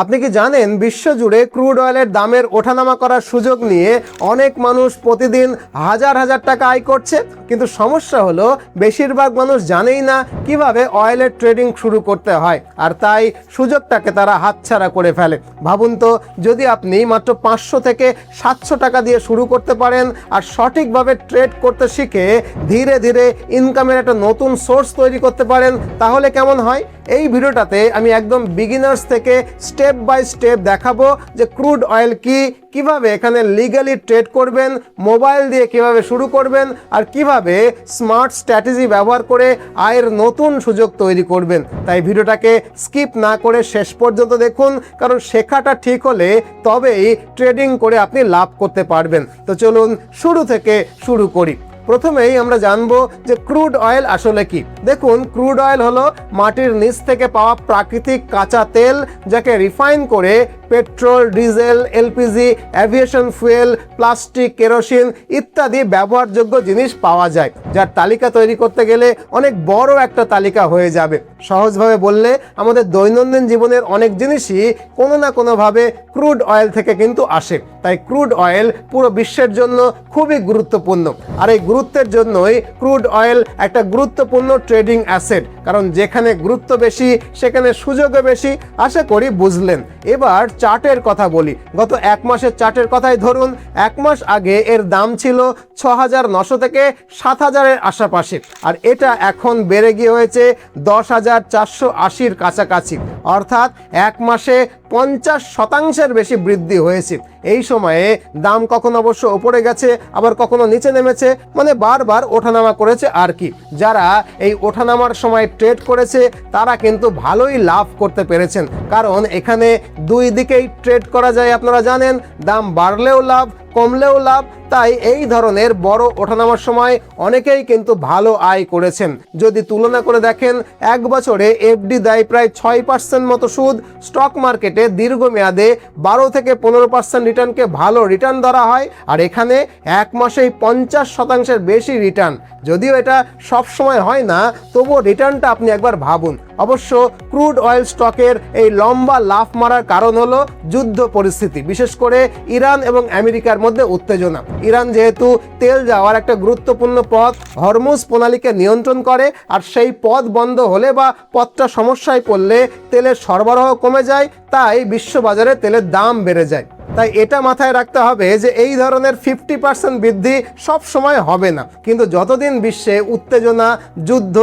আপনি কি জানেন বিশ্বজুড়ে ক্রুড অয়েলের দামের ওঠানামা করার সুযোগ নিয়ে অনেক মানুষ প্রতিদিন হাজার হাজার টাকা আয় করছে, কিন্তু সমস্যা হলো বেশিরভাগ মানুষ জানেই না কিভাবে অয়েলের ট্রেডিং শুরু করতে হয়, আর তাই সুযোগটাকে তারা হাতছাড়া করে ফেলে। ভাবুন তো, যদি আপনি মাত্র 500 থেকে 700 টাকা দিয়ে শুরু করতে পারেন আর সঠিকভাবে ট্রেড করতে শিখে ধীরে ধীরে ইনকামের একটা নতুন সোর্স তৈরি করতে পারেন, তাহলে কেমন হয়? এই ভিডিওটাতে আমি একদম বিগিনার্স থেকে স্টেপ বাই স্টেপ দেখাবো যে ক্রুড অয়েল কি, কিভাবে এখানে লিগ্যালি ট্রেড করবেন, মোবাইল দিয়ে কিভাবে শুরু করবেন, আর কিভাবে স্মার্ট স্ট্র্যাটেজি ব্যবহার করে আয়ের নতুন সুযোগ তৈরি করবেন। তাই ভিডিওটাকে স্কিপ না করে শেষ পর্যন্ত দেখুন, কারণ শেখাটা ঠিক হলে তবেই ট্রেডিং করে আপনি লাভ করতে পারবেন। তো চলুন শুরু থেকে শুরু করি। প্রথমেই আমরা জানবো যে ক্রুড অয়েল আসলে কি। দেখুন, ক্রুড অয়েল হলো মাটির নিচ থেকে পাওয়া প্রাকৃতিক কাঁচা তেল, যাকে রিফাইন করে petrol, diesel, LPG, aviation fuel, plastic, kerosene ইত্যাদি ব্যবহারযোগ্য জিনিস পাওয়া যায়, যার তালিকা তৈরি করতে গেলে অনেক বড় একটা তালিকা হয়ে যাবে। সহজভাবে বললে আমাদের দৈনন্দিন জীবনের অনেক জিনিসই কোনো না কোনোভাবে ক্রুড অয়েল থেকে কিন্তু আসে। তাই ক্রুড অয়েল পুরো বিশ্বের জন্য খুবই গুরুত্বপূর্ণ, আর এই গুরুত্বের জন্যই ক্রুড অয়েল একটা গুরুত্বপূর্ণ ট্রেডিং অ্যাসেট, কারণ যেখানে গুরুত্ব বেশি সেখানে সুযোগও বেশি। আশা করি বুঝলেন। এবার চার্টের কথা বলি। গত এক মাসের চার্টের কথাই ধরুন। এক মাস আগে এর দাম ছিল 6,900 থেকে 7,000-এর আশেপাশে, আর এটা এখন বেড়ে গিয়ে হয়েছে 10,480-র কাছাকাছি, অর্থাৎ এক মাসে 50% বেশি বৃদ্ধি হয়েছে। এই সময়ে দাম কখনো অবশ্য উপরে গেছে, আবার কখনো নিচে নেমেছে, মানে বারবার ওঠানামা করেছে আর কি। যারা এই ওঠানামার সময় ট্রেড করেছে তারা কিন্তু ভালোই লাভ করতে পেরেছেন, কারণ এখানে দুই দিকেই ট্রেড করা যায়। আপনারা জানেন, দাম বাড়লেও লাভ, কমলেও লাভ। তাই এই ধরনের বড় ওঠানামার সময় অনেকেই কিন্তু ভালো আয় করেছেন। যদি তুলনা করে দেখেন, এক বছরে এফডি দেয় প্রায় 6% মতো সুদ। স্টক মার্কেটে দীর্ঘমেয়াদে 12 থেকে 15% রিটার্নকে ভালো রিটার্ন ধরা হয়, আর এখানে এক মাসেই 50%-এর বেশি রিটার্ন। যদিও এটা সব সময় হয় না, তবুও রিটার্নটা আপনি একবার ভাবুন। অবশ্য ক্রুড অয়েল স্টকের এই লম্বা লাফ মারার কারণ হলো যুদ্ধ পরিস্থিতি, বিশেষ করে ইরান এবং আমেরিকার মধ্যে উত্তেজনা। ইরান যেহেতু তেল যাওয়ার একটা গুরুত্বপূর্ণ পথ হরমুজ প্রণালীকে নিয়ন্ত্রণ করে, আর সেই পথ বন্ধ হলে বা পথটা সমস্যায় পড়লে তেলের সরবরাহ কমে যায়, তাই বিশ্ববাজারে তেলের দাম বেড়ে যায়। তাই এটা মাথায় রাখতে হবে যে এই ধরনের 50% বৃদ্ধি সব সময় হবে না, কিন্তু যতদিন বিশ্বে উত্তেজনা, যুদ্ধ,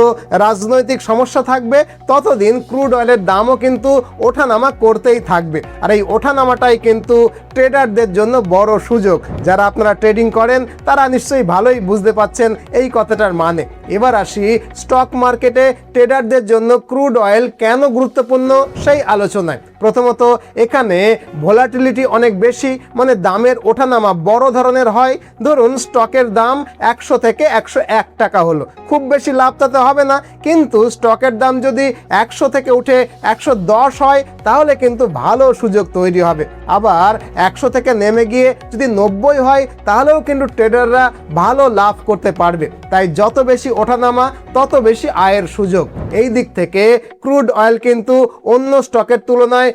রাজনৈতিক সমস্যা থাকবে ততদিন ক্রুড অয়েলের দামও কিন্তু ওঠানামা করতেই থাকবে। আর এই ওঠানামাটাই কিন্তু ট্রেডারদের জন্য বড় সুযোগ। যারা আপনারা ট্রেডিং করেন তারা নিশ্চয়ই ভালোই বুঝতে পাচ্ছেন এই কথাটার মানে। এবার আসি স্টক মার্কেটে ট্রেডারদের জন্য ক্রুড অয়েল কেন গুরুত্বপূর্ণ সেই আলোচনায়। প্রথমত, এখানে ভোলাটিলিটি অনেক বেশি, মানে দামের ওঠানামা বড় ধরনের হয়। ধরুন স্টকের দাম 100 থেকে 101 টাকা হলো, খুব বেশি লাভ তাতে হবে না, কিন্তু স্টকের দাম যদি 100 থেকে উঠে 110 হয় তাহলে কিন্তু ভালো সুযোগ তৈরি হবে। আবার 100 থেকে নেমে গিয়ে যদি 90 হয় তাহলেও কিন্তু ট্রেডাররা ভালো লাভ করতে পারবে। তাই যত বেশি ওঠানামা তত বেশি আয়ের সুযোগ। এই দিক থেকে ক্রুড অয়েল কিন্তু অন্য স্টকের তুলনায়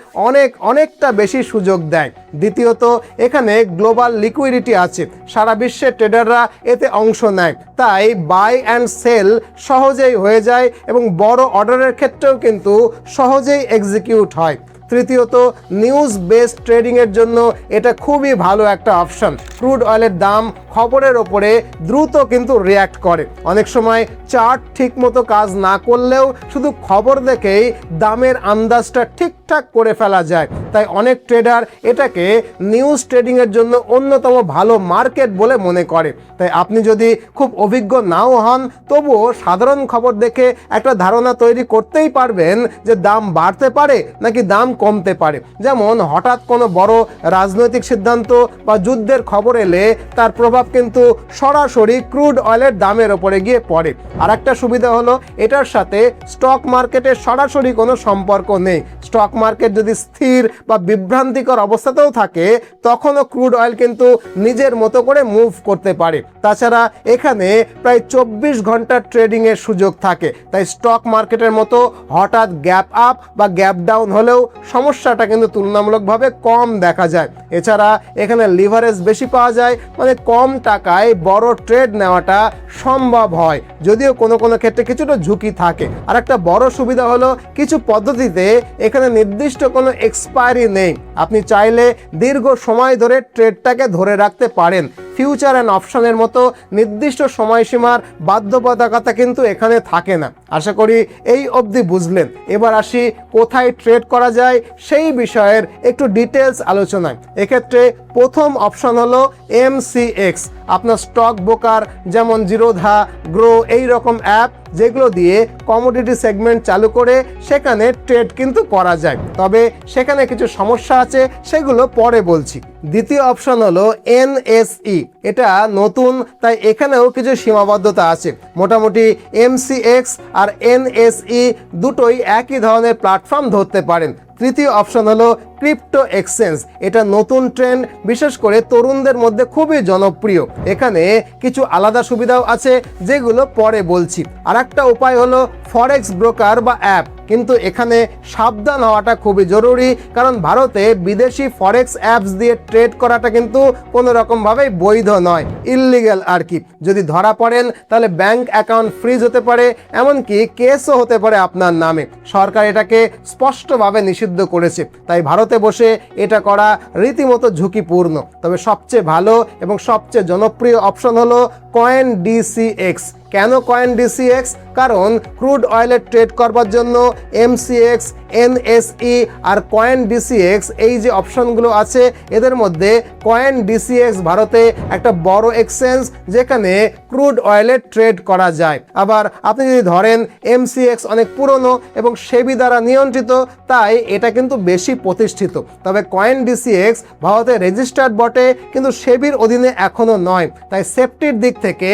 অনেকটা বেশি সুযোগ দেয়। দ্বিতীয়ত, এখানে গ্লোবাল লিকুইডিটি আছে, সারা বিশ্বের ট্রেডাররা এতে অংশ নেয়, তাই বাই অ্যান্ড সেল সহজেই হয়ে যায় এবং বড় অর্ডারের ক্ষেত্রেও কিন্তু সহজেই এক্সিকিউট হয়। তৃতীয়ত, নিউজ বেসড ট্রেডিংয়ের জন্য এটা খুবই ভালো একটা অপশন। ক্রুড অয়েলের দাম খবরের ওপরে দ্রুত কিন্তু রিয়্যাক্ট করে। অনেক সময় চার্ট ঠিক মতো কাজ না করলেও শুধু খবর দেখেই দামের আন্দাজটা ঠিকঠাক করে ফেলা যায়। তাই অনেক ট্রেডার এটাকে নিউজ ট্রেডিংয়ের জন্য অন্যতম ভালো মার্কেট বলে মনে করে। তাই আপনি যদি খুব অভিজ্ঞ নাও হন, তবুও সাধারণ খবর দেখে একটা ধারণা তৈরি করতেই পারবেন যে দাম বাড়তে পারে নাকি দাম কমতে পারে। যেমন হঠাৎ কোনো বড় রাজনৈতিক সিদ্ধান্ত বা যুদ্ধের খবর এলে তার প্রভাব কিন্তু সরাসরি ক্রুড অয়েলের দামের ওপরে গিয়ে পড়ে। আর একটা সুবিধা হলো এটার সাথে স্টক মার্কেটের সরাসরি কোনো সম্পর্ক নেই। স্টক মার্কেট যদি স্থির বা বিভ্রান্তিকর অবস্থাতেও থাকে তখনও ক্রুড অয়েল কিন্তু নিজের মতো করে মুভ করতে পারে। তাছাড়া এখানে প্রায় 24 ঘন্টার ট্রেডিংয়ের সুযোগ থাকে, তাই স্টক মার্কেটের মতো হঠাৎ গ্যাপ আপ বা গ্যাপ ডাউন হলেও সমস্যাটা কিন্তু তুলনামূলকভাবে কম দেখা যায়। এছাড়া এখানে লিভারেজ বেশি পাওয়া যায়, মানে কম টাকায় বড় ট্রেড নেওয়াটা সম্ভব হয়, যদিও কোনো কোনো ক্ষেত্রে কিছুটা ঝুঁকি থাকে। আর একটা বড় সুবিধা হলো কিছু পদ্ধতিতে এখানে নির্দিষ্ট কোনো এক্সপায়ারি নেই, আপনি চাইলে দীর্ঘ সময় ধরে ট্রেডটাকে ধরে রাখতে পারেন। ফিউচার অ্যান্ড অপশনের মতো নির্দিষ্ট সময়সীমার বাধ্যবাধকতা কিন্তু এখানে থাকে না। আশা করি এই অবধি বুঝলেন। এবার আসি কোথায় ট্রেড করা যায় সেই বিষয়ের একটু ডিটেলস আলোচনায়। এক্ষেত্রে প্রথম অপশন হলো MCX। আপনার স্টক ব্রোকার যেমন জিরোধা, গ্রো এই রকম অ্যাপ যেগুলো দিয়ে কমোডিটি সেগমেন্ট চালু করে সেখানে ট্রেড কিন্তু করা যায়, তবে সেখানে কিছু সমস্যা আছে, সেগুলো পরে বলছি। দ্বিতীয় অপশন হলো NSE। এটা নতুন, তাই এখানেও কিছু সীমাবদ্ধতা আছে। মোটামুটি MCX আর NSE দুটোই একই ধরনের প্ল্যাটফর্ম ধরতে পারেন। তৃতীয় অপশন হলো ক্রিপ্টো এক্সচেঞ্জ। এটা নতুন ট্রেন্ড, বিশেষ করে তরুণদের মধ্যে খুবই জনপ্রিয়। এখানে কিছু আলাদা সুবিধাও আছে যেগুলো পরে বলছি। আর একটা উপায় হলো ফরেক্স ব্রোকার বা অ্যাপ, কিন্তু এখানে সাবধান হওয়াটা খুবই জরুরি, কারণ ভারতে বিদেশি ফরেক্স অ্যাপস দিয়ে ট্রেড করাটা কিন্তু কোনো রকমভাবেই বৈধ নয়, ইললিগ্যাল আর কি। যদি ধরা পড়েন তাহলে ব্যাংক অ্যাকাউন্ট ফ্রিজ হতে পারে, এমনকি কেসও হতে পারে আপনার নামে। সরকার এটাকে স্পষ্টভাবে নিষিদ্ধ করেছে, তাই ভারতে বসে এটা করা রীতিমতো ঝুঁকিপূর্ণ। তবে সবচেয়ে ভালো এবং সবচেয়ে জনপ্রিয় অপশন হলো CoinDCX। কেন CoinDCX? কারণ ক্রুড অয়েলের ট্রেড করবার জন্য MCX, NSE আর CoinDCX এই যে অপশনগুলো আছে, এদের মধ্যে CoinDCX ভারতে একটা বড় এক্সচেঞ্জ যেখানে ক্রুড অয়েলের ট্রেড করা যায়। আবার আপনি যদি ধরেন MCX অনেক পুরনো এবং সেবি দ্বারা নিয়ন্ত্রিত, তাই এটা কিন্তু বেশি প্রতিষ্ঠিত। তবে CoinDCX ভারতে রেজিস্টার্ড বটে, কিন্তু সেবির অধীনে এখনো নয়, তাই সেফটির দিক থেকে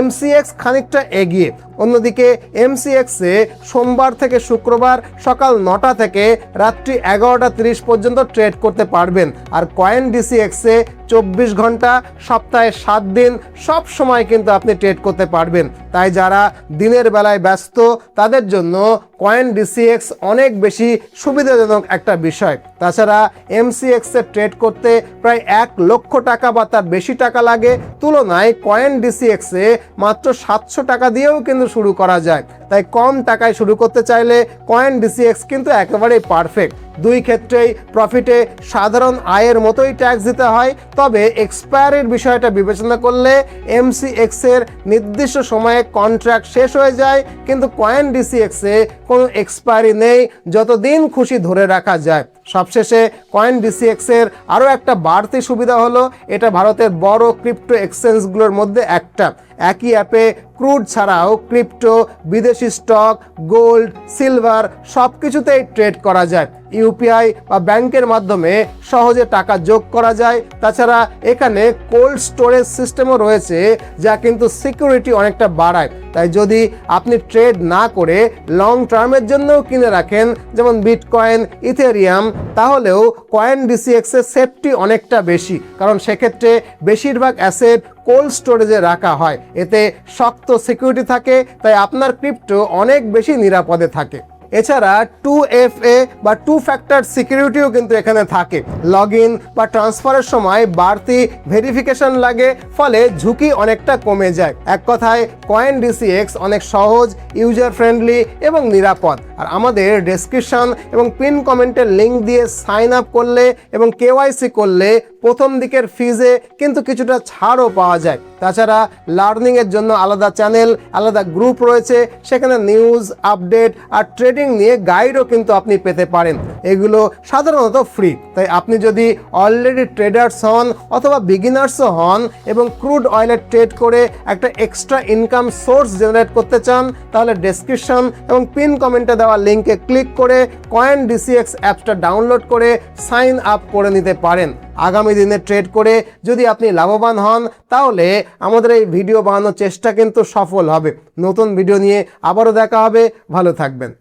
MCX খানিকটা এগিয়ে। অন্যদিকে MCX-এ সোমবার থেকে শুক্রবার সকাল 9টা থেকে রাত্রি 11:30 পর্যন্ত ট্রেড করতে পারবেন। আর CoinDCX-এ 24 ঘন্টা সপ্তাহে 7 দিন সব সময় কিন্তু আপনি ট্রেড করতে পারবেন। তাই যারা দিনের বেলায় ব্যস্ত তাদের জন্য CoinDCX অনেক বেশি সুবিধাজনক একটা বিষয়। তাছাড়া MCX-এ ট্রেড করতে প্রায় 1 লক্ষ টাকা বা তার বেশি টাকা লাগে, তুলনায় CoinDCX-এ মাত্র 700 টাকা দিয়েও কিন্তু শুরু করা যায়। তাই কম টাকায় শুরু করতে চাইলে CoinDCX কিন্তু একেবারেই পারফেক্ট। দুই ক্ষেত্রেই প্রফিটে সাধারণ আয়ের মতোই ট্যাক্স দিতে হয়, তবে এক্সপায়ারির বিষয়টা বিবেচনা করলে MCX-এর নির্দিষ্ট সময়ে কন্ট্রাক্ট শেষ হয়ে যায়, কিন্তু CoinDCX-এ কোনো এক্সপায়ারি নেই, যতদিন খুশি ধরে রাখা যায়। সবশেষে CoinDCX-এর আরও একটা বাড়তি সুবিধা হলো এটা ভারতের বড় ক্রিপ্টো এক্সচেঞ্জগুলোর মধ্যে একটা। একই অ্যাপে ক্রুড ছাড়াও ক্রিপ্টো, বিদেশি স্টক, গোল্ড, সিলভার সব কিছুতেই ট্রেড করা যায়। ইউপিআই বা ব্যাংকের মাধ্যমে সহজে টাকা যোগ করা যায়। তাছাড়া এখানে কোল্ড স্টোরেজ সিস্টেমও রয়েছে, যা কিন্তু সিকিউরিটি অনেকটা বাড়ায়। তাই যদি আপনি ট্রেড না করে লং টার্মের জন্যও কিনে রাখেন, যেমন বিটকয়েন, ইথেরিয়াম, তাহলেও CoinDCX-এর সেফটি অনেকটা বেশি, কারণ সেক্ষেত্রে বেশিরভাগ অ্যাসেট কোল্ড স্টোরেজে রাখা হয়। এতে শক্ত সিকিউরিটি থাকে, তাই আপনার ক্রিপ্টো অনেক বেশি নিরাপদে থাকে। এছাড়া 2FA বা 2 ফ্যাক্টর সিকিউরিটিও কিন্তু এখানে থাকে। লগ ইন বা ট্রান্সফারের সময় বাড়তি ভেরিফিকেশন লাগে, ফলে ঝুঁকি অনেকটা কমে যায়। এক কথায় CoinDCX অনেক সহজ, ইউজার ফ্রেন্ডলি এবং নিরাপদ। আর আমাদের ডেসক্রিপশন এবং পিন কমেন্টের লিঙ্ক দিয়ে সাইন আপ করলে এবং KYC করলে প্রথম দিকের ফিজে কিন্তু কিছুটা ছাড়ও পাওয়া যায়। তাছাড়া লার্নিংয়ের জন্য আলাদা চ্যানেল, আলাদা গ্রুপ রয়েছে, সেখানে নিউজ, আপডেট আর ট্রেডিং নিয়ে গাইডও কিন্তু আপনি পেতে পারেন। এগুলো সাধারণত ফ্রি, তাই আপনি যদি অলরেডি ট্রেডার্স হন অথবা বিগিনার্সও হন এবং ক্রুড অয়েলের ট্রেড করে একটা এক্সট্রা ইনকাম সোর্স জেনারেট করতে চান, তাহলে ডেসক্রিপশন এবং পিন কমেন্টে দেওয়া লিঙ্কে ক্লিক করে CoinDCX অ্যাপসটা ডাউনলোড করে সাইন আপ করে নিতে পারেন। আগামী দিনে ট্রেড করে যদি আপনি লাভবান হন, তাহলে আমাদের এই ভিডিও বানানোর চেষ্টা কিন্তু সফল হবে। নতুন ভিডিও নিয়ে আবারও দেখা হবে। ভালো থাকবেন।